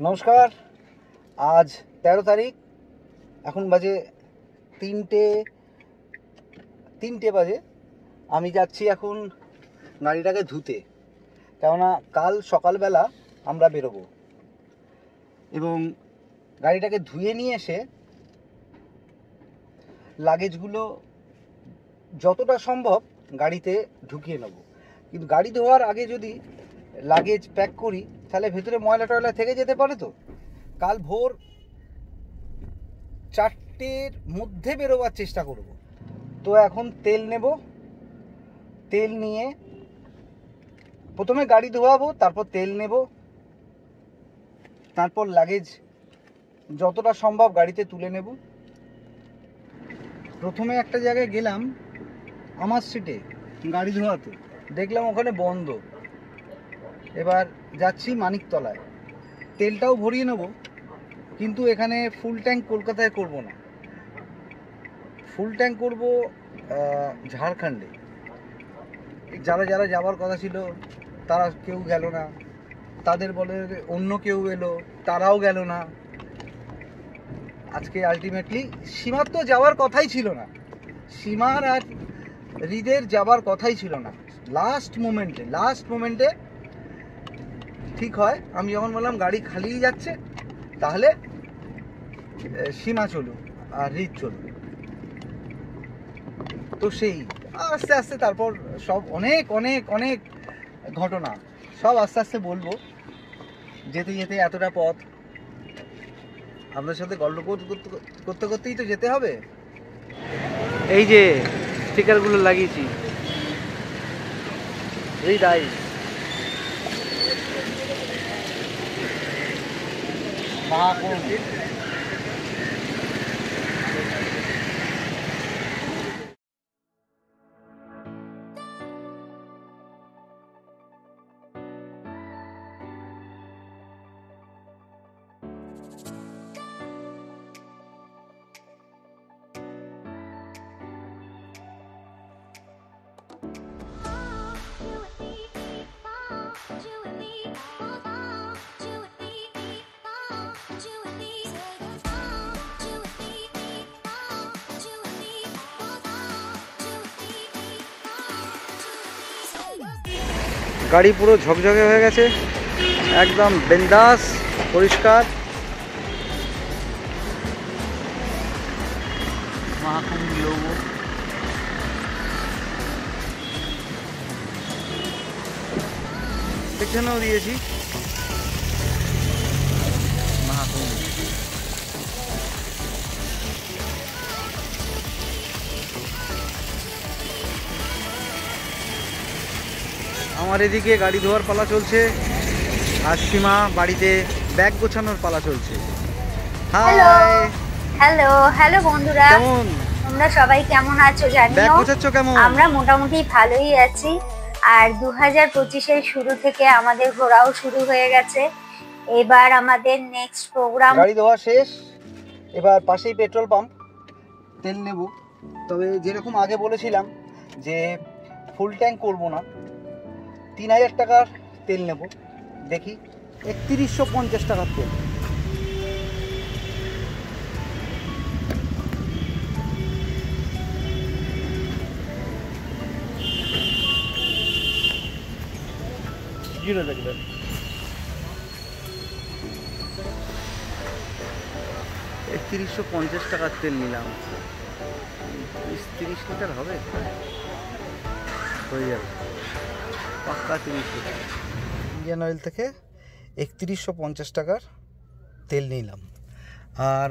নমস্কার। আজ 13 তারিখ, এখন বাজে তিনটে বাজে। আমি যাচ্ছি এখন গাড়িটাকে ধুতে, কেননা কাল সকালবেলা আমরা বেরোবো এবং গাড়িটাকে ধুয়ে নিয়ে এসে লাগেজগুলো যতটা সম্ভব গাড়িতে ঢুকিয়ে নেব। কিন্তু গাড়ি ধোয়ার আগে যদি লাগেজ প্যাক করি তাহলে ভেতরে ময়লা টয়লা থেকে যেতে পারে। তো কাল ভোর 4টের মধ্যে বেরোবার চেষ্টা করব। তো এখন তেল নেব, তেল নিয়ে প্রথমে গাড়ি ধোয়াবো, তারপর তেল নেব, তারপর লাগেজ যতটা সম্ভব গাড়িতে তুলে নেব। প্রথমে একটা জায়গায় গেলাম আমার সিটে গাড়ি ধোয়াতে, দেখলাম ওখানে বন্ধ। এবার যাচ্ছি মানিকতলায়, তেলটাও ভরিয়ে নেব, কিন্তু এখানে ফুল ট্যাঙ্ক কলকাতায় করব না, ফুল ট্যাঙ্ক করব ঝাড়খণ্ডে। যারা যারা যাওয়ার কথা ছিল তারা কেউ গেল না, তাদের বলে অন্য কেউ এলো, তারাও গেল না। আজকে আলটিমেটলি সীমার তো যাওয়ার কথাই ছিল না, সীমার আর হৃদের যাওয়ার কথাই ছিল না। লাস্ট মোমেন্টে ঠিক হয়। আমি যখন বললাম গাড়ি খালিই যাচ্ছে, তাহলে সীমা চলুক আর হৃদ চলুক। তো সেই আস্তে আস্তে তারপর সব অনেক অনেক অনেক ঘটনা সব আস্তে আস্তে বলবো। যেতে যেতে এতটা পথ আপনাদের সাথে গল্প করতে করতেই তো যেতে হবে। এই যে স্টিকারগুলো লাগিয়েছি, এই দাই গাড়ি পুরো ঝকঝকে হয়ে গেছে, একদম বিন্দাস পরিষ্কার। সেখানেও দিয়েছি আমার এদিকে গাড়ি ধোয়ার পালা চলছে, আর সীমা বাড়িতে ব্যাগ গোছানোর পালা চলছে। হ্যালো হ্যালো হ্যালো বন্ধুরা, কেমন তোমরা সবাই কেমন আছো ব্যাগ জানিও। গোছাচ্ছ কেমন? আমরা মোটামুটি ভালোই আছি। আর 2025-এর শুরু থেকে আমাদের ঘোরাও শুরু হয়ে গেছে। এবার আমাদের নেক্সট প্রোগ্রাম। গাড়ি ধোয়া শেষ, এবার পাশেই পেট্রোল পাম্প, তেল নেব। তবে যেরকম আগে বলেছিলাম যে ফুল ট্যাঙ্ক করব না, 3000 টাকার তেল নেব। দেখি 3150 টাকার তেল। জিরো দেখবেন 3150 টাকার তেল নিলাম, 30 লিটার হবে, হয়ে যাবে পাক্কা 30 লিটার। ইন্ডিয়ান অয়েল থেকে 3150 টাকার তেল নিলাম। আর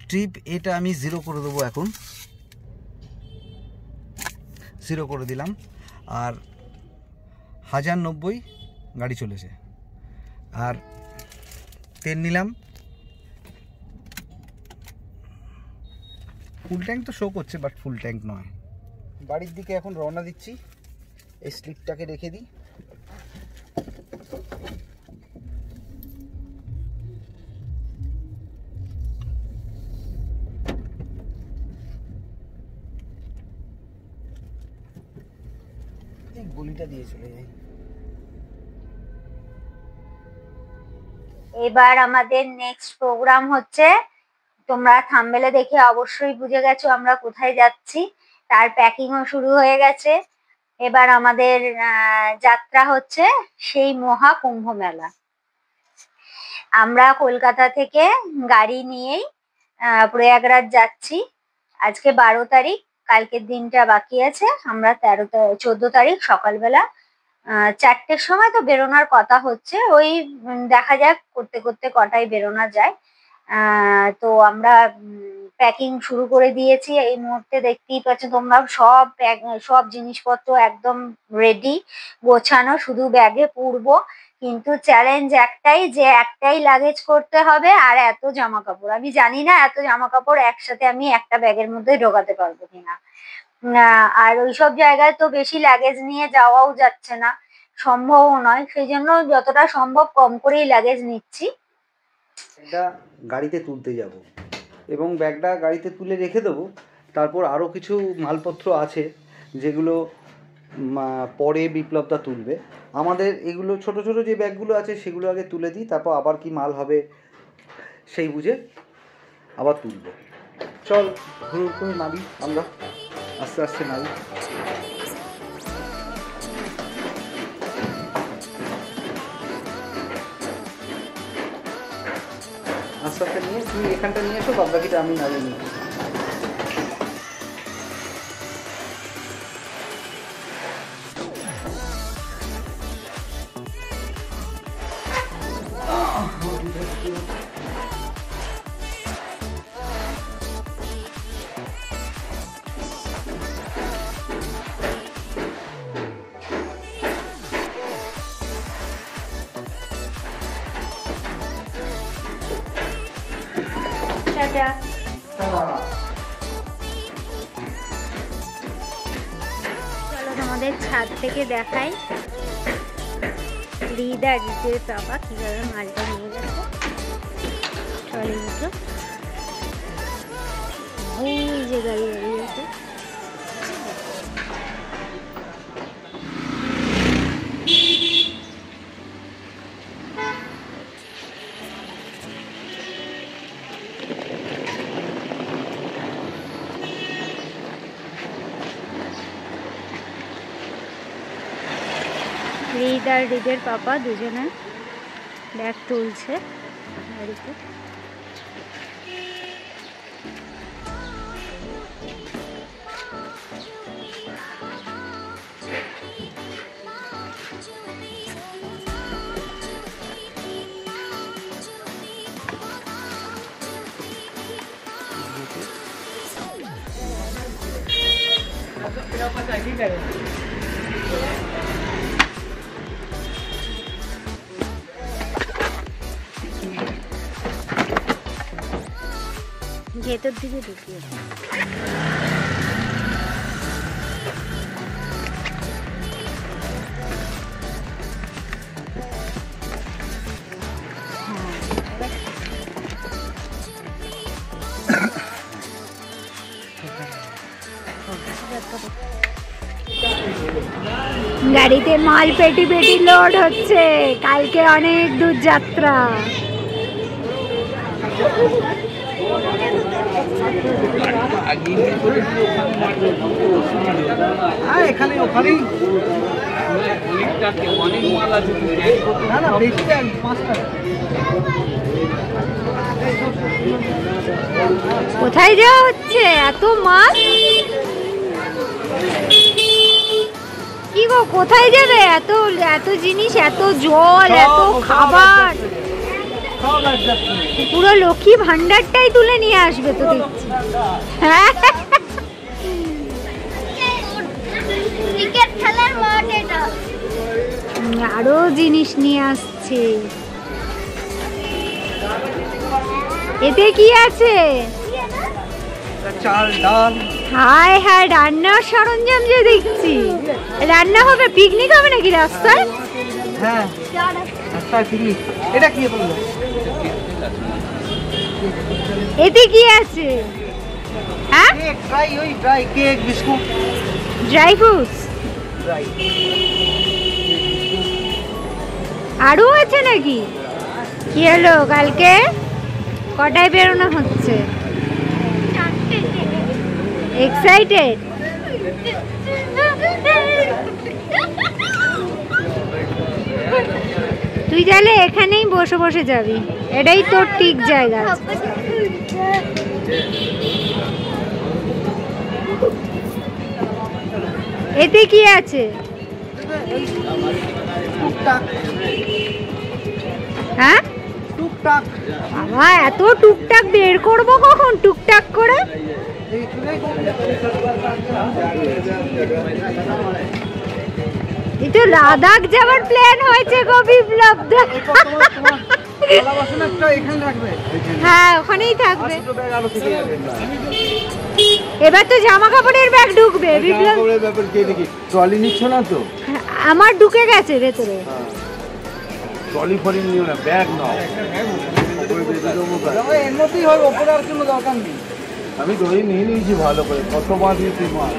ট্রিপ এটা আমি 0 করে দেবো, এখন 0 করে দিলাম। আর 1090 গাড়ি চলেছে। আর তেল নিলাম, ফুল ট্যাঙ্ক তো শো করছে, বাট ফুল ট্যাঙ্ক নয়। বাড়ির দিকে এখন রওনা দিচ্ছি। এই স্লিপটাকে রেখে দিই। এই গলিটা দিয়ে চলে যাই। এবার আমাদের নেক্সট প্রোগ্রাম হচ্ছে, তোমরা থাম্বনেলে দেখে অবশ্যই বুঝে গেছো আমরা কোথায় যাচ্ছি। তার প্যাকিংও শুরু হয়ে গেছে। এবার আমাদের যাত্রা হচ্ছে সেই মহা কুম্ভ মেলা। আমরা কলকাতা থেকে গাড়ি নিয়েই প্রয়াগরাজ যাচ্ছি। আজকে 12 তারিখ, কালকের দিনটা বাকি আছে। আমরা 14 তারিখ সকালবেলা 4টের সময় তো বেরোনোর কথা হচ্ছে। ওই দেখা যাক করতে করতে কটায় বেরোনো যায়। তো আমরা প্যাকিং শুরু করে দিয়েছি। এই মুহূর্তে দেখতেই পাচ্ছ তোমরা, সব জিনিসপত্র একদম রেডি, গোছানো, শুধু ব্যাগে পুরবো। কিন্তু চ্যালেঞ্জ একটাই, যে একটাই লাগেজ করতে হবে আর এত জামা কাপড়। আমি জানি না এত জামা কাপড় একসাথে আমি একটা ব্যাগের মধ্যে ঢোকাতে পারবো কিনা। আর ওইসব জায়গায় তো বেশি লাগেজ নিয়ে যাওয়াও যাচ্ছে না, সম্ভবও নয়। সেই জন্য যতটা সম্ভব কম করেই লাগেজ নিচ্ছি। এটা গাড়িতে তুলতে যাব এবং ব্যাগটা গাড়িতে তুলে রেখে দেবো। তারপর আরও কিছু মালপত্র আছে যেগুলো পরে বিপ্লবদা তুলবে। আমাদের এগুলো ছোট ছোট যে ব্যাগগুলো আছে সেগুলো আগে তুলে দিই, তারপর আবার কি মাল হবে সেই বুঝে আবার তুলব। চল ঘুরে করে নাবি, আমরা আস্তে আস্তে নাবি। আস্তে আস্তে নিয়ে তুমি এখানটা নিয়ে এসো, বাদ বাকিটা আমি নামিয়ে নিই। চলো তোমাদের ছাদ থেকে দেখাই রিদার বাবা কিভাবে মালটা নিয়ে গেছে। চলে গেছে, ওই যে গাড়ি দাঁড়িয়ে আছে। রিদ আর রিদের পাপা দুজনে ব্যাগ তুলছে গাড়িতে। ভেতর দিকে ঢুকিয়ে গাড়িতে মাল পেটি পেটি লোড হচ্ছে। কালকে অনেক দূর যাত্রা। এখানে ওখানেই কোথায় যাওয়া হচ্ছে এত মাল? কি গো কোথায় যাবে? এত এত জিনিস, এত জল, এত খাবার, পুরো লক্ষ্মী ভান্ডারটাই তুলে নিয়ে আসবে তো দেখছি। হ্যাঁ আরো জিনিস নিয়ে আসছে। এতে কি আছে? চাল ডাল। হায় হায়, রান্নার সরঞ্জাম যে দেখছি। রান্না হবে, পিকনিক হবে নাকি রাস্তায়? হ্যাঁ রাস্তায় পিকনিক। এটা কি বললো? এতে কি আছে? হ্যাঁ ড্রাই, ওই dry cake biscuit, dry fruits. Dry আরো আছে নাকি? কি হলো কালকে কটায় বেরোনো হচ্ছে? এক্সাইটেড? তুই তাহলে এখানেই বসে বসে যাবি, এটাই তোর ঠিক জায়গা। এতে কি আছে? হ্যাঁ টুকটাক। বাবা এত টুকটাক বের করবো কখন টুকটাক করে? এই তো লাদাখ যাওয়ার প্ল্যান হয়েছে গো বিপ্লব দা। হ্যাঁ ওখানেই থাকবে। এবার তো জামা কাপড়ের ব্যাগ ঢুকবে বিপ্লব। ট্রলি নিচ্ছ না তো? আমার ঢুকে গেছে ভেতরে। ট্রলি ফলি নিও না, ব্যাগ নাও। এর মধ্যেই হয়, ওপরে আর কোনো দরকার নেই। আমি ধরে নিয়ে নিয়েছি ভালো করে, কত মাছ দিয়েছি মাছ।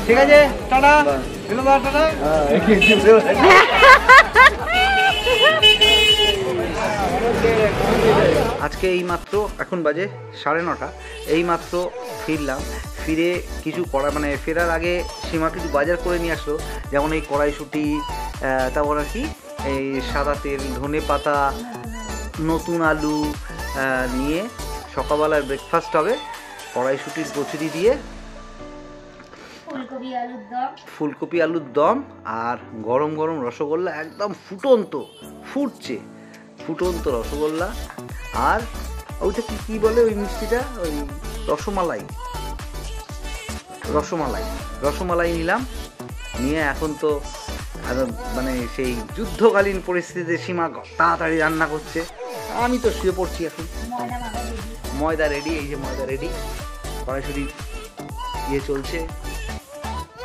ঠিক আছে, টাটা। টাটা। আজকে এই মাত্র এখন বাজে 9:30, এই মাত্র ফিরলাম। ফিরে কিছু করা মানে ফেরার আগে সীমা কিছু বাজার করে নিয়ে আসলো, যেমন এই কড়াইশুঁটি, তারপর আর কি এই সাদা তেল, ধনে পাতা, নতুন আলু নিয়ে সকালবেলার ব্রেকফাস্ট হবে কড়াইশুঁটির কচুরি দিয়ে, ফুলকপি আলুর দম আর গরম গরম রসগোল্লা, একদম ফুটন্ত রসগোল্লা। আর ওইটা কি বলে ওই মিষ্টিটা, ওই রসমালাই নিলাম। নিয়ে এখন তো মানে সেই যুদ্ধকালীন পরিস্থিতিতে সীমা তাড়াতাড়ি রান্না করছে, আমি তো শুয়ে পড়ছি এখন। ময়দা রেডি, এই যে ময়দা রেডি, কড়াইশুঁটি ইয়ে চলছে,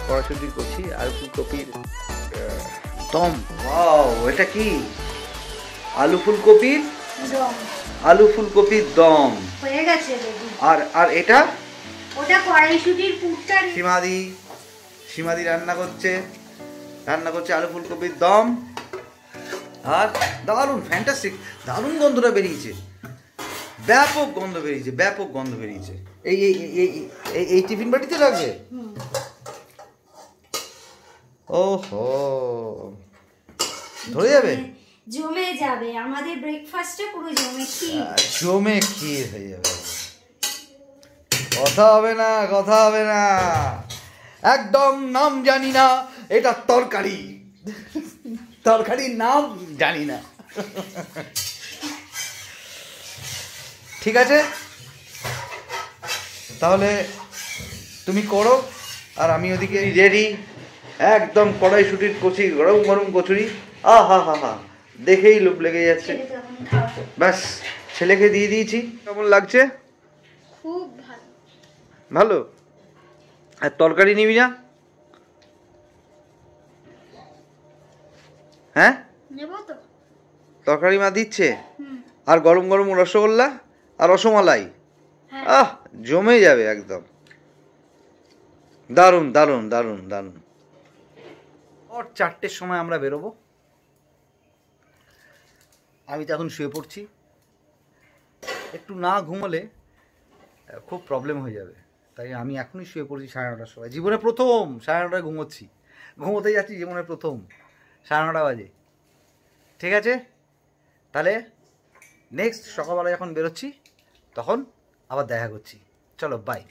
কড়াইশুঁটির করছি আর ফুলকপির দম। ওয়াও, এটা কি? আলু ফুলকপির দম হয়ে গেছে। আর এটা ওটা কড়াইশুঁটির পুরটা। সীমাদি রান্না করছে আলু ফুলকপির দম। আর দারুণ ফ্যান্টাস্টিক, দারুণ গন্ধটা বেরিয়েছে, ব্যাপক গন্ধ বেরিয়েছে। এই টিফিন বাটিতে লাগবে? ওহো, ধরে যাবে, জমে যাবে আমাদের ব্রেকফাস্টে, পুরো জমে ক্ষীর হয়ে যাবে। কথা হবে না, একদম নাম জানি না, এটা তরকারির নাম জানি না। ঠিক আছে, তাহলে তুমি করো আর আমি ওদিকে রেডি। একদম কড়াইশুঁটির কচি, গরম গরম কচুরি, হা দেখেই লোভ লেগে যাচ্ছে। ব্যাস, ছেলেকে দিয়ে দিয়েছি। কেমন লাগছে? খুব ভালো। আর তরকারি নিবি না? হ্যাঁ, তরকারি মা দিচ্ছে। আর গরম গরম রসগোল্লা আর রসমালাই, জমে যাবে একদম। দারুণ। 4টের সময় আমরা বেরোবো। আমি তো এখন শুয়ে পড়ছি, একটু না ঘুমোলে খুব প্রবলেম হয়ে যাবে, তাই আমি এখনই শুয়ে পড়ছি 9:30টার সময়। জীবনে প্রথম 9:30টায় ঘুমোতে যাচ্ছি, জীবনে প্রথম 9:30 বাজে। ঠিক আছে, তাহলে নেক্সট সকালবেলা যখন বেরোচ্ছি তখন আবার দেখা করছি। চলো, বাই।